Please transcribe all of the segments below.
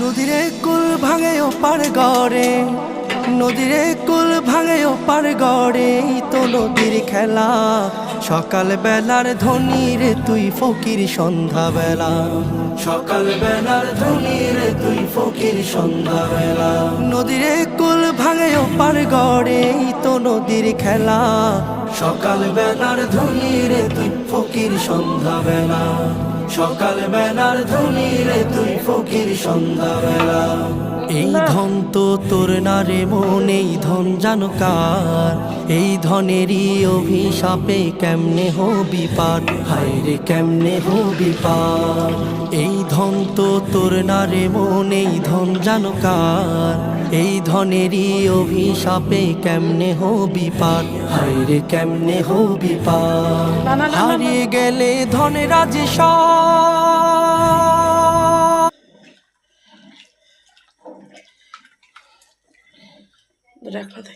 নদীরে কুল ভাঙে ওপার গড়ে, নদীরে কুল ভাঙে ওপার গড়ে, তো নদীর খেলা। সকাল বেলার ধনী রে তুই ফকির সন্ধ্যা বেলা, সকাল বেলার ধনী রে তুই ফকির সন্ধ্যা বেলা। নদীরে কুল ভাঙে ওপার গড়ে, তো নদীর খেলা। সকাল বেলার ধনী রে তুই ফকির সন্ধ্যা বেলা, সকাল বেলার ধনী রে তুই ফকির সন্ধ্যা বেলা। এই ধন তো তোর না রে মন, এই ধন জানো কার? এই ধনেরই অভিশাপে কেমনে হবি পার, হায় রে কেমনে হবি পার। এই ধন তো তোর না রে মন, এই ধন জানো কার? এই ধনেরই অভিশাপে কেমনে হবি পার, হায় রে কেমনে হবি পার। হারিয়ে গেলে ধনের রাজে রাখলা দে।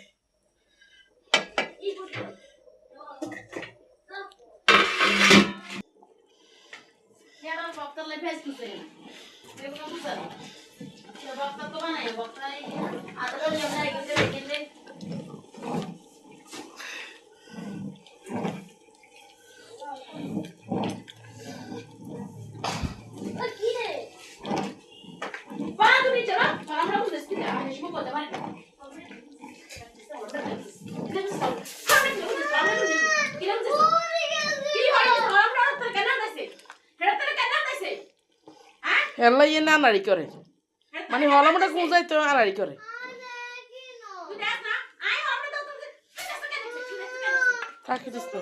হেল্লা ইয়ে নানারি করে, মানে হলামটা কুঁজাই তো আনারি করে। থাকি দিস তো।